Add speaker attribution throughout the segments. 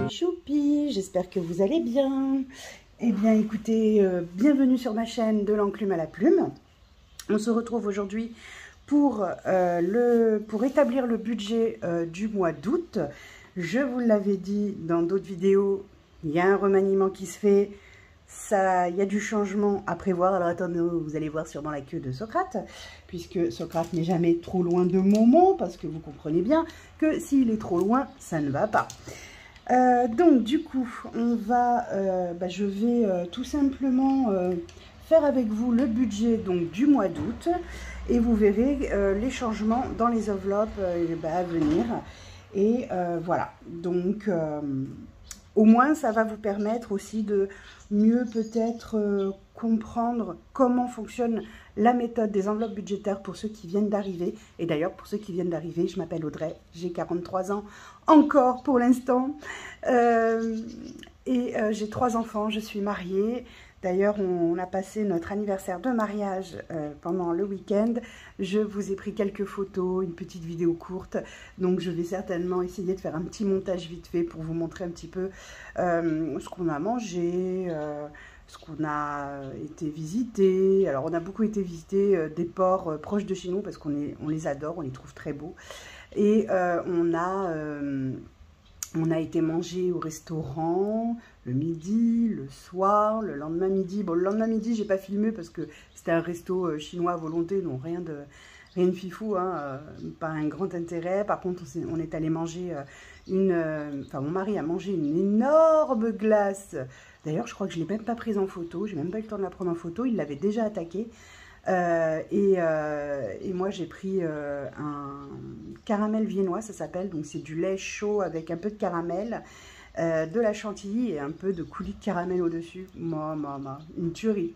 Speaker 1: les choupis, j'espère que vous allez bien. Eh bien écoutez, bienvenue sur ma chaîne de l'enclume à la plume. On se retrouve aujourd'hui pour établir le budget du mois d'août. Je vous l'avais dit dans d'autres vidéos, il y a un remaniement qui se fait. Il y a du changement à prévoir. Alors attendez, vous allez voir sûrement la queue de Socrate, puisque Socrate n'est jamais trop loin de Momo, parce que vous comprenez bien que s'il est trop loin, ça ne va pas. Donc du coup, je vais tout simplement faire avec vous le budget donc, du mois d'août, et vous verrez les changements dans les enveloppes à venir. Et voilà, donc au moins ça va vous permettre aussi de mieux peut-être comprendre comment fonctionne la méthode des enveloppes budgétaires pour ceux qui viennent d'arriver. Et d'ailleurs, pour ceux qui viennent d'arriver, je m'appelle Audrey, j'ai 43 ans encore pour l'instant. J'ai 3 enfants, je suis mariée. D'ailleurs, on a passé notre anniversaire de mariage pendant le week-end. Je vous ai pris quelques photos, une petite vidéo courte. Donc, je vais certainement essayer de faire un petit montage vite fait pour vous montrer un petit peu ce qu'on a mangé, ce qu'on a été visité. Alors, on a beaucoup été visiter des ports proches de chez nous parce qu'on les adore, on les trouve très beaux. Et on a été manger au restaurant le midi, le soir, le lendemain midi. Bon, le lendemain midi, j'ai pas filmé parce que c'était un resto chinois à volonté, donc rien de fifou, hein, pas un grand intérêt. Par contre, on est allé manger mon mari a mangé une énorme glace. D'ailleurs, je crois que je l'ai même pas prise en photo, j'ai même pas eu le temps de la prendre en photo, il l'avait déjà attaquée. Et moi j'ai pris un caramel viennois, ça s'appelle, donc c'est du lait chaud avec un peu de caramel, de la chantilly et un peu de coulis de caramel au dessus. Une tuerie.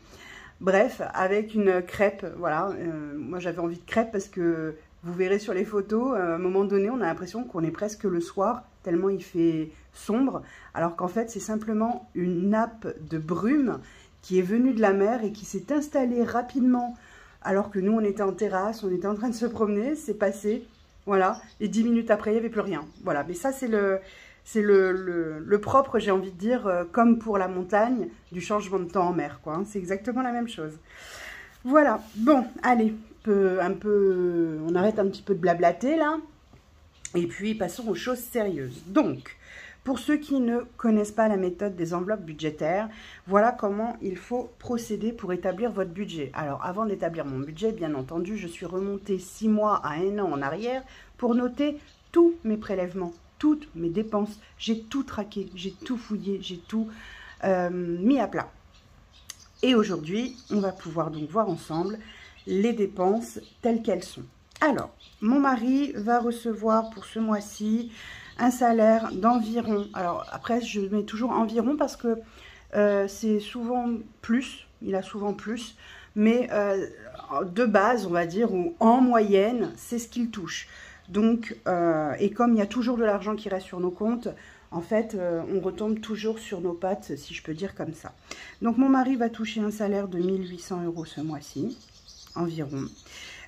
Speaker 1: Bref, avec une crêpe, voilà. Moi j'avais envie de crêpe parce que vous verrez sur les photos, à un moment donné on a l'impression qu'on est presque le soir tellement il fait sombre, alors qu'en fait c'est simplement une nappe de brume qui est venu de la mer et qui s'est installé rapidement, alors que nous, on était en terrasse, on était en train de se promener, c'est passé, voilà, et 10 minutes après, il n'y avait plus rien. Voilà, mais ça, c'est le propre, j'ai envie de dire, comme pour la montagne, du changement de temps en mer, quoi. Hein, c'est exactement la même chose. Voilà, bon, allez, on arrête un petit peu de blablater, là, et puis passons aux choses sérieuses. Donc, pour ceux qui ne connaissent pas la méthode des enveloppes budgétaires, voilà comment il faut procéder pour établir votre budget. Alors, avant d'établir mon budget, bien entendu, je suis remontée 6 mois à 1 an en arrière pour noter tous mes prélèvements, toutes mes dépenses. J'ai tout traqué, j'ai tout fouillé, j'ai tout mis à plat. Et aujourd'hui, on va pouvoir donc voir ensemble les dépenses telles qu'elles sont. Alors, mon mari va recevoir pour ce mois-ci un salaire d'environ, alors après je mets toujours environ parce que c'est souvent plus, il a souvent plus, mais de base on va dire, ou en moyenne, c'est ce qu'il touche. Donc, et comme il y a toujours de l'argent qui reste sur nos comptes, en fait on retombe toujours sur nos pattes, si je peux dire comme ça. Donc mon mari va toucher un salaire de 1 800 € ce mois-ci, environ.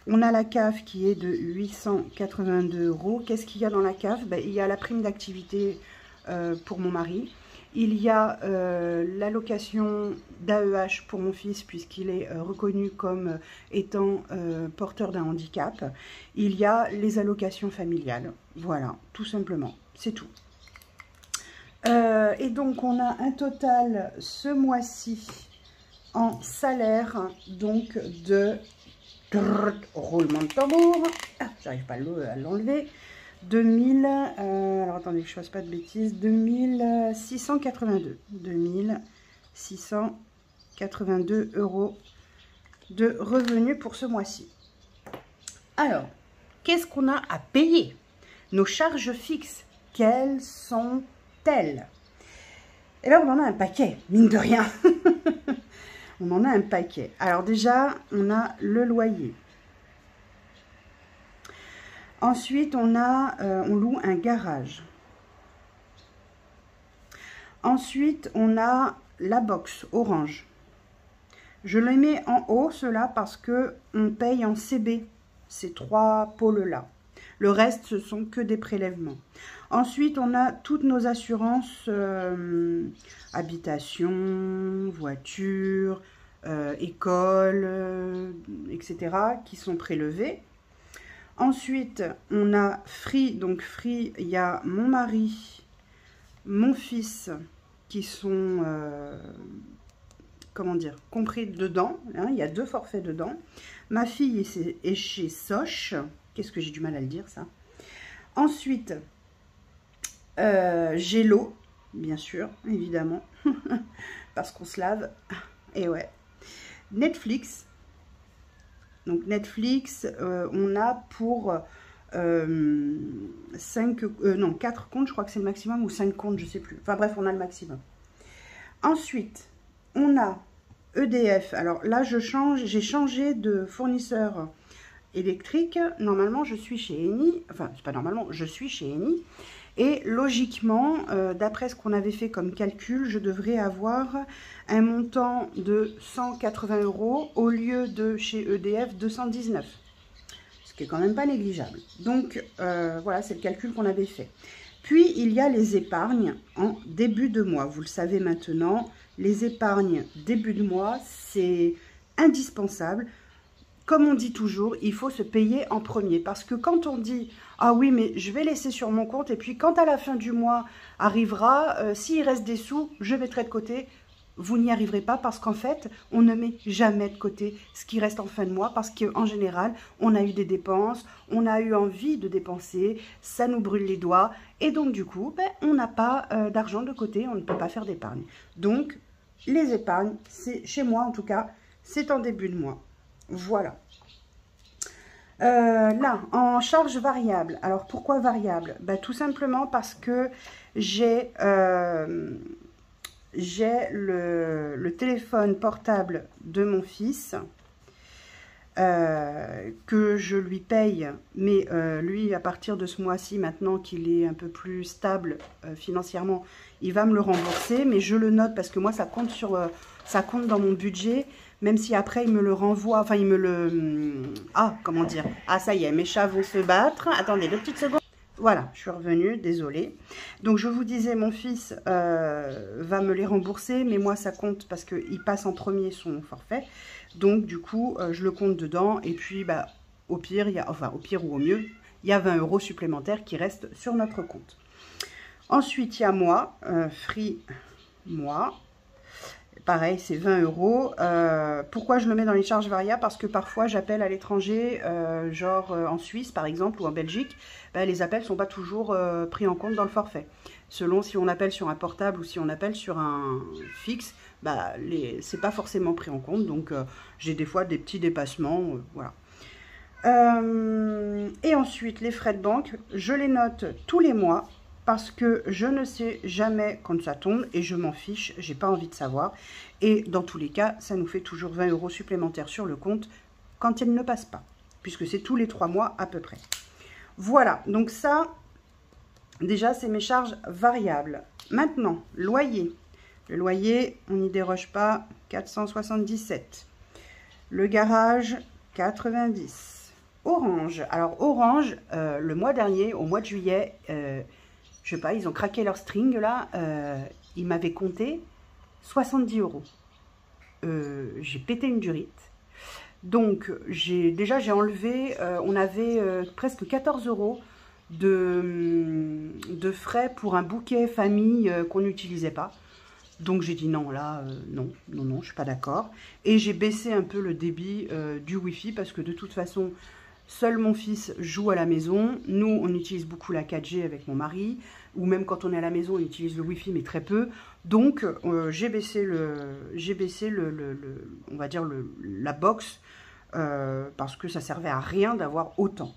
Speaker 1: On a la CAF qui est de 882 €. Qu'est-ce qu'il y a dans la CAF? Il y a la prime d'activité pour mon mari. Il y a l'allocation d'AEH pour mon fils puisqu'il est reconnu comme étant porteur d'un handicap. Il y a les allocations familiales. Voilà, tout simplement. C'est tout. Et donc, on a un total ce mois-ci en salaire donc de... roulement de tambour, j'arrive pas à l'enlever, 2000, alors attendez que je fasse pas de bêtises, 2682 € de revenus pour ce mois-ci. Alors, qu'est-ce qu'on a à payer? Nos charges fixes, quelles sont-elles? Et là, on en a un paquet, mine de rien. On en a un paquet. Alors déjà, on a le loyer. Ensuite, on loue un garage. Ensuite, on a la box Orange. Je les mets en haut, ceux-là, parce qu'on paye en CB, ces 3 pôles-là. Le reste, ce sont que des prélèvements. Ensuite, on a toutes nos assurances habitation, voiture, école, etc. qui sont prélevées. Ensuite, on a Free. Donc Free, il y a mon mari, mon fils qui sont, comment dire, compris dedans. Hein, il y a 2 forfaits dedans. Ma fille est chez Soch. Qu'est-ce que j'ai du mal à le dire, ça? Ensuite, j'ai l'eau, bien sûr, évidemment, parce qu'on se lave. Et ouais. Netflix. Donc Netflix, on a pour 4 comptes, je crois que c'est le maximum, ou 5 comptes, je sais plus. Enfin bref, on a le maximum. Ensuite, on a EDF. Alors là, j'ai changé de fournisseur électrique. Normalement, je suis chez Eni. Enfin, c'est pas normalement, je suis chez Eni. Et logiquement, d'après ce qu'on avait fait comme calcul, je devrais avoir un montant de 180 € au lieu de chez EDF 219. Ce qui est quand même pas négligeable. Donc, voilà, c'est le calcul qu'on avait fait. Puis, il y a les épargnes en début de mois. Vous le savez maintenant, les épargnes début de mois, c'est indispensable. Comme on dit toujours, il faut se payer en premier. Parce que quand on dit « Ah oui, mais je vais laisser sur mon compte » et puis quand à la fin du mois arrivera, s'il reste des sous, je mettrai de côté. Vous n'y arriverez pas parce qu'en fait, on ne met jamais de côté ce qui reste en fin de mois. Parce qu'en général, on a eu des dépenses, on a eu envie de dépenser, ça nous brûle les doigts. Et donc du coup, ben, on n'a pas d'argent de côté, on ne peut pas faire d'épargne. Donc, les épargnes, chez moi en tout cas, c'est en début de mois. Voilà. Là, en charge variable. Alors, pourquoi variable? Bah, tout simplement parce que j'ai le téléphone portable de mon fils que je lui paye. Mais lui, à partir de ce mois-ci, maintenant qu'il est un peu plus stable financièrement, il va me le rembourser. Mais je le note parce que moi, ça compte dans mon budget. Même si après, il me le renvoie, enfin, il me le... Ah, comment dire? Ah, ça y est, mes chats vont se battre. Attendez, 2 petites secondes. Voilà, je suis revenue, désolée. Donc, je vous disais, mon fils va me les rembourser, mais moi, ça compte parce qu'il passe en premier son forfait. Donc, du coup, je le compte dedans. Et puis, bah, au pire, au pire ou au mieux, il y a 20 € supplémentaires qui restent sur notre compte. Ensuite, il y a moi, Free, moi. Pareil, c'est 20 €. Pourquoi je le mets dans les charges variables? Parce que parfois, j'appelle à l'étranger, genre en Suisse, par exemple, ou en Belgique. Ben, les appels ne sont pas toujours pris en compte dans le forfait. Selon si on appelle sur un portable ou si on appelle sur un fixe, ben, c'est pas forcément pris en compte. Donc, j'ai des fois des petits dépassements. Voilà. Et ensuite, les frais de banque, je les note tous les mois. Parce que je ne sais jamais quand ça tombe et je m'en fiche, j'ai pas envie de savoir. Et dans tous les cas, ça nous fait toujours 20 € supplémentaires sur le compte quand il ne passe pas. Puisque c'est tous les 3 mois à peu près. Voilà, donc ça, déjà, c'est mes charges variables. Maintenant, loyer. Le loyer, on n'y déroge pas, 477. Le garage, 90. Orange. Alors, Orange, le mois dernier, au mois de juillet... je sais pas, ils ont craqué leur string là, ils m'avaient compté 70 €. J'ai pété une durite. Donc, j'ai enlevé, on avait presque 14 € de frais pour un bouquet famille qu'on n'utilisait pas. Donc, j'ai dit non, là, non, je ne suis pas d'accord. Et j'ai baissé un peu le débit du Wi-Fi parce que de toute façon... Seul mon fils joue à la maison. Nous, on utilise beaucoup la 4G avec mon mari. Ou même quand on est à la maison, on utilise le Wi-Fi, mais très peu. Donc, j'ai baissé on va dire la box parce que ça servait à rien d'avoir autant.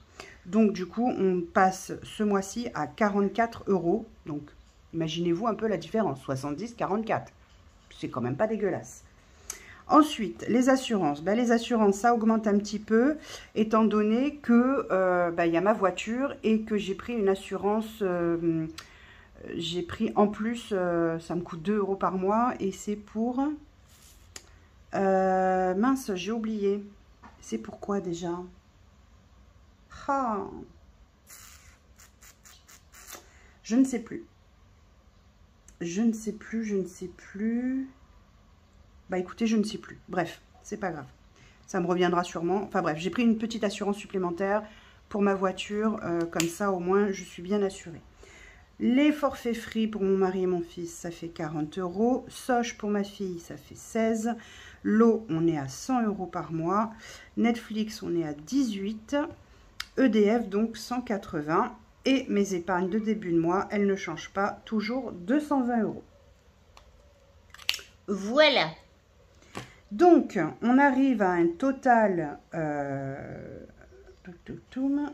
Speaker 1: Donc, du coup, on passe ce mois-ci à 44 €. Donc, imaginez-vous un peu la différence. 70, 44. C'est quand même pas dégueulasse. Ensuite, les assurances. Ben, les assurances, ça augmente un petit peu, étant donné que ben, y a ma voiture et que j'ai pris une assurance, j'ai pris en plus, ça me coûte 2 € par mois et c'est pour... mince, j'ai oublié. C'est pourquoi déjà? Ah, Je ne sais plus. Je ne sais plus. Bah écoutez, je ne sais plus. Bref, c'est pas grave. Ça me reviendra sûrement. Enfin bref, j'ai pris une petite assurance supplémentaire pour ma voiture. Comme ça, au moins, je suis bien assurée. Les forfaits free pour mon mari et mon fils, ça fait 40 €. Soch pour ma fille, ça fait 16. L'eau, on est à 100 € par mois. Netflix, on est à 18. EDF, donc 180. Et mes épargnes de début de mois, elles ne changent pas. Toujours 220 €.
Speaker 2: Voilà.
Speaker 1: Donc, on arrive à un total...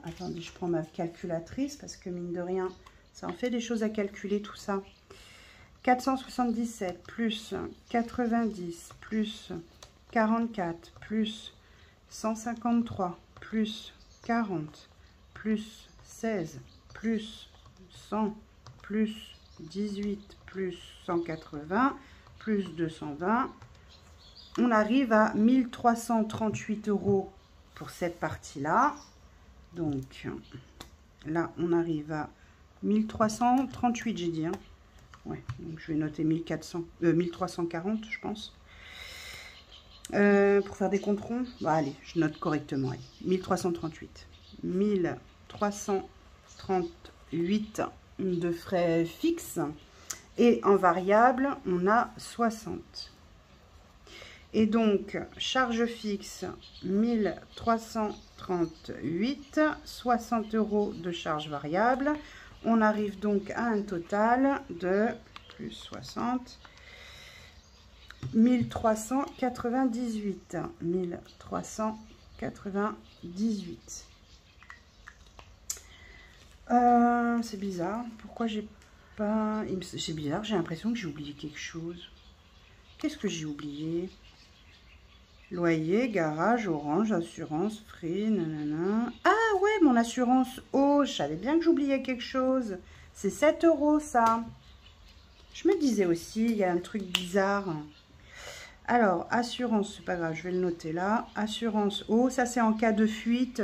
Speaker 1: Attendez, je prends ma calculatrice parce que mine de rien, ça en fait des choses à calculer tout ça. 477 plus 90 plus 44 plus 153 plus 40 plus 16 plus 100 plus 18 plus 180 plus 220. On arrive à 1338 € pour cette partie-là. Donc, là, on arrive à 1338, j'ai dit. Hein. Ouais, donc je vais noter 1340, je pense. Pour faire des comptes ronds, bah, allez, je note correctement. Allez, 1338. 1338 de frais fixes. Et en variable, on a 60. Et donc, charge fixe, 1338, 60 € de charge variable. On arrive donc à un total de plus 60, 1398. 1398. C'est bizarre. Pourquoi j'ai pas... C'est bizarre, j'ai l'impression que j'ai oublié quelque chose. Qu'est-ce que j'ai oublié? Loyer, garage, orange, assurance, frais, nanana. Ah ouais, mon assurance eau, je savais bien que j'oubliais quelque chose. C'est 7 € ça. Je me disais aussi, il y a un truc bizarre. Alors, assurance, c'est pas grave, je vais le noter là. Assurance eau, ça c'est en cas de fuite.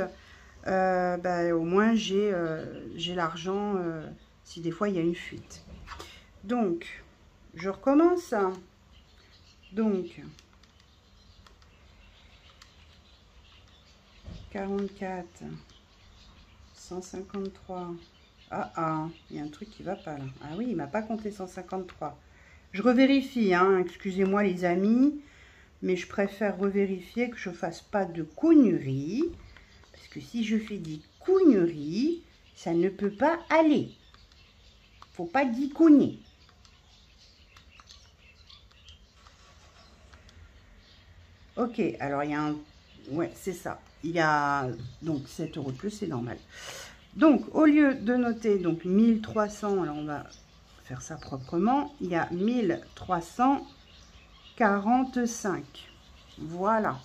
Speaker 1: Au moins j'ai l'argent si des fois il y a une fuite. Donc, je recommence. Donc... 44, 153. Ah, il y a un truc qui va pas là. Ah oui, il m'a pas compté 153. Je revérifie, hein, excusez-moi les amis, mais je préfère revérifier que je fasse pas de cougnerie, parce que si je fais des cougneries, ça ne peut pas aller. Faut pas dicogner. Ok, alors il y a un... Ouais, c'est ça. Il y a donc 7 € de plus, c'est normal. Donc, au lieu de noter donc 1300, alors on va faire ça proprement, il y a 1345. Voilà.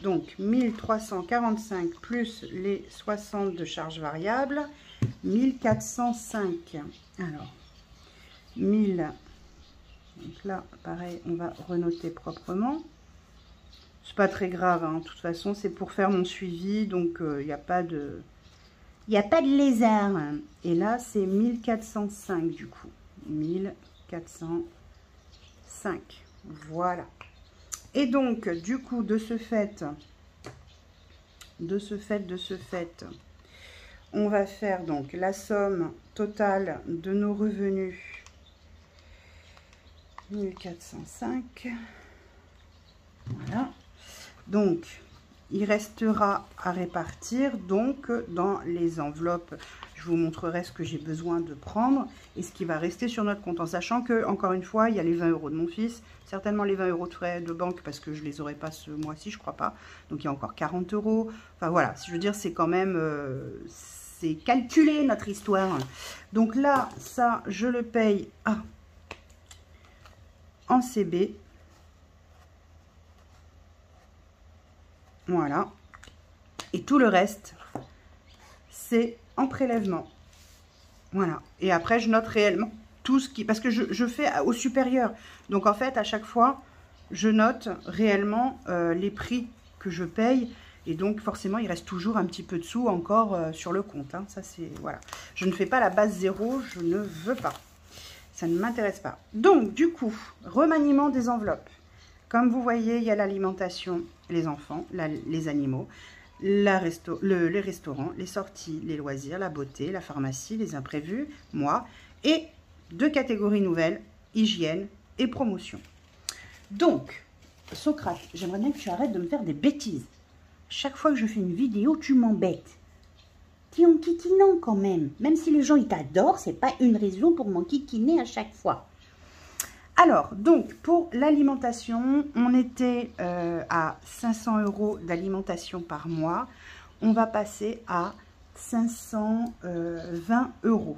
Speaker 1: Donc, 1345 plus les 60 de charge variable, 1405. Alors, 1000. Donc là, pareil, on va renoter proprement. C'est pas très grave, hein. De toute façon, c'est pour faire mon suivi, donc il n'y a pas de... Il n'y a pas de lézard. Et là, c'est 1405 du coup. 1405. Voilà. Et donc, du coup, de ce fait, on va faire donc la somme totale de nos revenus. 1405. Voilà. Donc, il restera à répartir donc dans les enveloppes. Je vous montrerai ce que j'ai besoin de prendre et ce qui va rester sur notre compte. En sachant que, encore une fois, il y a les 20 € de mon fils, certainement les 20 € de frais de banque parce que je les aurai pas ce mois-ci, je crois pas. Donc, il y a encore 40 €. Enfin, voilà, je veux dire, c'est quand même... c'est calculé, notre histoire. Donc là, ça, je le paye en CB. Voilà. Et tout le reste, c'est en prélèvement. Voilà. Et après, je note réellement tout ce qui... Parce que je fais au supérieur. Donc, en fait, à chaque fois, je note réellement les prix que je paye. Et donc, forcément, il reste toujours un petit peu de sous encore sur le compte. Hein. Ça, c'est... Voilà. Je ne fais pas la base 0, je ne veux pas. Ça ne m'intéresse pas. Donc, du coup, remaniement des enveloppes. Comme vous voyez, il y a l'alimentation, les enfants, les animaux, les restaurants, les sorties, les loisirs, la beauté, la pharmacie, les imprévus, moi, et 2 catégories nouvelles, hygiène et promotion. Donc, Socrate, j'aimerais bien que tu arrêtes de me faire des bêtises. Chaque fois que je fais une vidéo, tu m'embêtes. T'es enquiquinant quand même. Même si les gens ils t'adorent, c'est pas une raison pour m'enquiquiner à chaque fois. Alors, donc, pour l'alimentation, on était à 500 € d'alimentation par mois. On va passer à 520 €.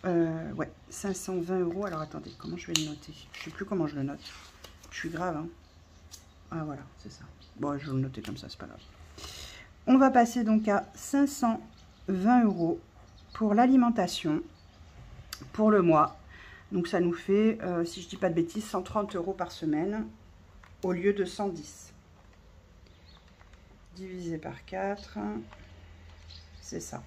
Speaker 1: Ouais, 520 €. Alors, attendez, comment je vais le noter? Je ne sais plus comment je le note. Je suis grave, hein. Ah, voilà, c'est ça. Bon, je vais le noter comme ça, c'est pas grave. On va passer donc à 520 € pour l'alimentation pour le mois. Donc, ça nous fait, si je ne dis pas de bêtises, 130 € par semaine au lieu de 110. Divisé par 4, c'est ça.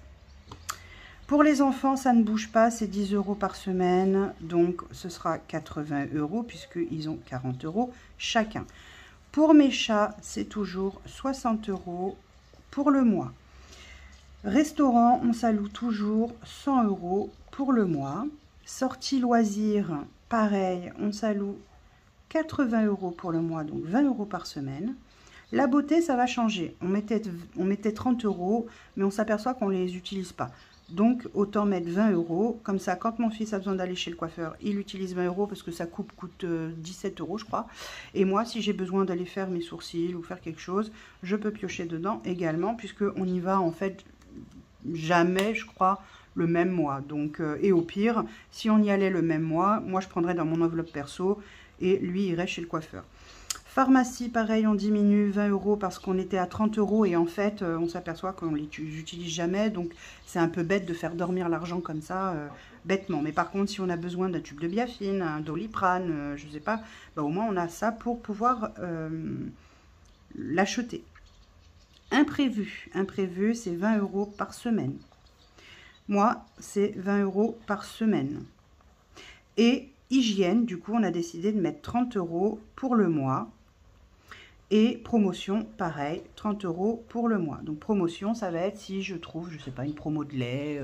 Speaker 1: Pour les enfants, ça ne bouge pas, c'est 10 € par semaine. Donc, ce sera 80 € puisqu'ils ont 40 € chacun. Pour mes chats, c'est toujours 60 € pour le mois. Restaurant, on s'alloue toujours 100 € pour le mois. Sortie loisirs, pareil, on s'alloue 80 € pour le mois, donc 20 € par semaine. La beauté, ça va changer. On mettait 30 €, mais on s'aperçoit qu'on ne les utilise pas. Donc, autant mettre 20 €. Comme ça, quand mon fils a besoin d'aller chez le coiffeur, il utilise 20 € parce que ça coûte 17 €, je crois. Et moi, si j'ai besoin d'aller faire mes sourcils ou faire quelque chose, je peux piocher dedans également, puisqu'on y va, en fait, jamais, je crois, le même mois. Donc, et au pire, si on y allait le même mois, moi, je prendrais dans mon enveloppe perso et lui irait chez le coiffeur. Pharmacie, pareil, on diminue 20 € parce qu'on était à 30 € et en fait, on s'aperçoit qu'on ne les utilise jamais. Donc, c'est un peu bête de faire dormir l'argent comme ça, bêtement. Mais par contre, si on a besoin d'un tube de biafine, un Doliprane, je ne sais pas, bah, au moins on a ça pour pouvoir l'acheter. Imprévu, c'est 20 € par semaine. Moi, c'est 20 € par semaine. Et hygiène, du coup, on a décidé de mettre 30 € pour le mois. Et promotion, pareil, 30 € pour le mois. Donc promotion, ça va être si je trouve, je ne sais pas, une promo de lait,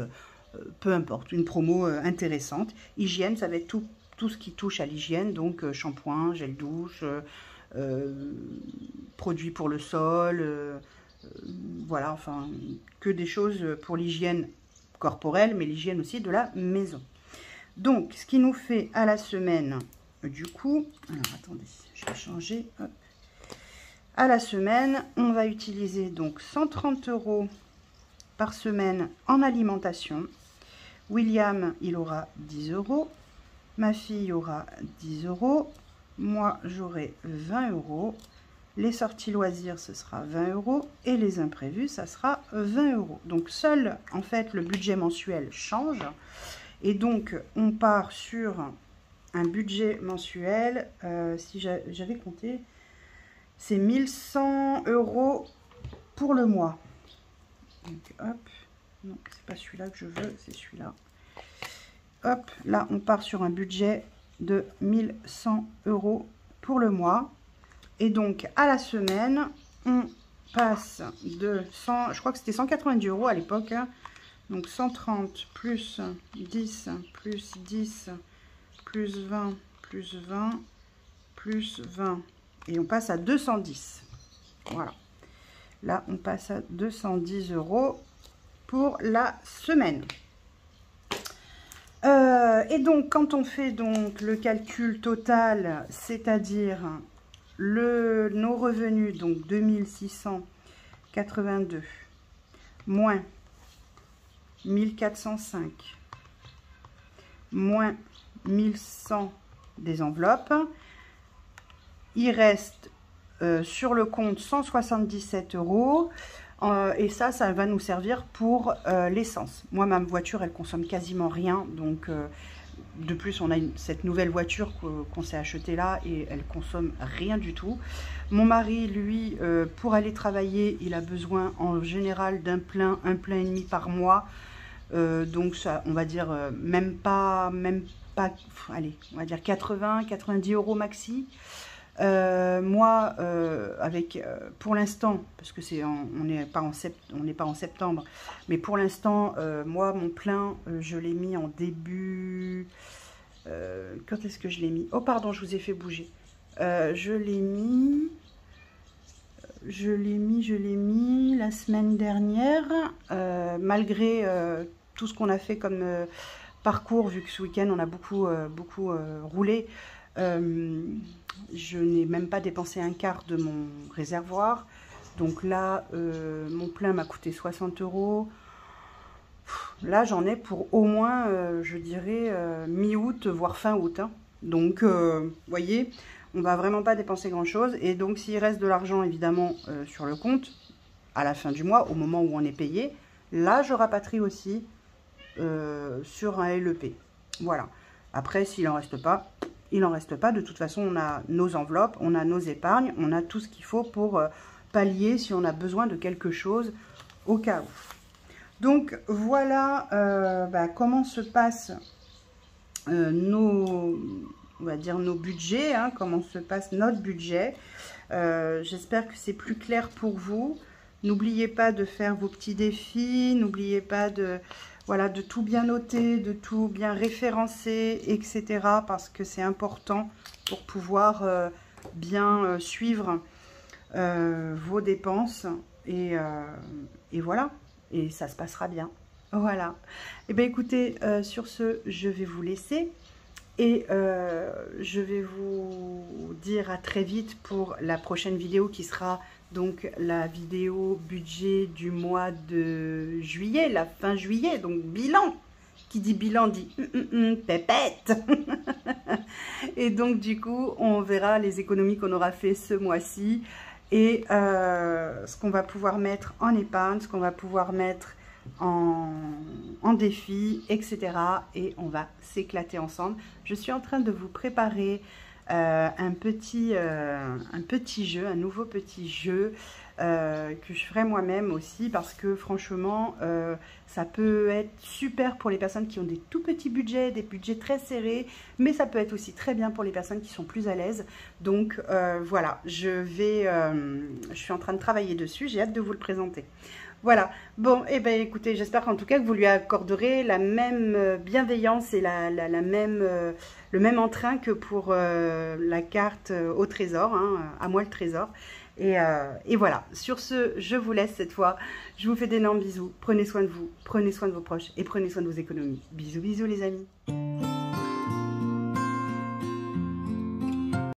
Speaker 1: peu importe, une promo intéressante. Hygiène, ça va être tout ce qui touche à l'hygiène, donc shampoing, gel douche, produits pour le sol, voilà, enfin, que des choses pour l'hygiène corporelle, mais l'hygiène aussi de la maison. Donc, ce qui nous fait à la semaine, du coup, alors attendez, je vais changer, hop. À la semaine, on va utiliser donc 130 € par semaine en alimentation. William, il aura 10 €. Ma fille aura 10 €. Moi, j'aurai 20 €. Les sorties loisirs, ce sera 20 €. Et les imprévus, ça sera 20 €. Donc, seul, en fait, le budget mensuel change. Et donc, on part sur un budget mensuel, si j'avais compté, c'est 1100 € pour le mois. Donc, hop, non, c'est pas celui-là que je veux, c'est celui-là. Hop, là, on part sur un budget de 1100 € pour le mois. Et donc, à la semaine, on passe de 100, je crois que c'était 190 € à l'époque, hein. Donc 130 plus 10 plus 10 plus 20 plus 20 plus 20. Et on passe à 210. Voilà. Là, on passe à 210 € pour la semaine. Et donc, quand on fait donc le calcul total, c'est-à-dire nos revenus, donc 2682, moins 1405, moins 1100 des enveloppes, il reste sur le compte 177 €. Et ça va nous servir pour l'essence. Moi, ma voiture, elle consomme quasiment rien. Donc, De plus, on a cette nouvelle voiture qu'on s'est achetée là et elle consomme rien du tout. Mon mari, lui, pour aller travailler, il a besoin en général d'un plein, un plein et demi par mois. Donc ça, on va dire même pas, allez, on va dire 90 € maxi. Moi, avec pour l'instant, parce que on n'est pas en septembre, mais pour l'instant, moi, mon plein, je l'ai mis en début. Quand est-ce que je l'ai mis? Oh, pardon, je vous ai fait bouger. Je l'ai mis la semaine dernière, malgré tout ce qu'on a fait comme parcours, vu que ce week-end on a beaucoup roulé. Je n'ai même pas dépensé un quart de mon réservoir. Donc là, mon plein m'a coûté 60 €. Là, j'en ai pour au moins, je dirais, mi-août, voire fin août. Hein. Donc, vous voyez, on va vraiment pas dépenser grand-chose. Et donc, s'il reste de l'argent, évidemment, sur le compte, à la fin du mois, au moment où on est payé, là, je rapatrie aussi sur un LEP. Voilà. Après, s'il n'en reste pas, il n'en reste pas. De toute façon, on a nos enveloppes, on a nos épargnes, on a tout ce qu'il faut pour pallier si on a besoin de quelque chose au cas où. Donc, voilà comment se passent on va dire nos budgets, hein, comment se passe notre budget. J'espère que c'est plus clair pour vous. N'oubliez pas de faire vos petits défis, n'oubliez pas de tout bien noter, de tout bien référencer, etc. Parce que c'est important pour pouvoir bien suivre vos dépenses. Et voilà, et ça se passera bien. Voilà. Et bien écoutez, sur ce, je vais vous laisser. Et je vais vous dire à très vite pour la prochaine vidéo qui sera donc la vidéo budget du mois de juillet, la fin juillet, donc bilan. Qui dit bilan dit pépette. Et donc du coup, on verra les économies qu'on aura fait ce mois-ci et ce qu'on va pouvoir mettre en épargne, ce qu'on va pouvoir mettre en défi, etc. Et on va s'éclater ensemble. Je suis en train de vous préparer un petit jeu, un nouveau petit jeu que je ferai moi-même aussi parce que franchement ça peut être super pour les personnes qui ont des tout petits budgets, des budgets très serrés, mais ça peut être aussi très bien pour les personnes qui sont plus à l'aise. Donc voilà, je suis en train de travailler dessus, j'ai hâte de vous le présenter. Voilà, bon, et ben écoutez, j'espère qu'en tout cas que vous lui accorderez la même bienveillance et le même entrain que pour la carte au trésor, hein, à moi le trésor. Et voilà, sur ce, je vous laisse cette fois. Je vous fais d'énormes bisous, prenez soin de vous, prenez soin de vos proches et prenez soin de vos économies. Bisous, bisous les amis.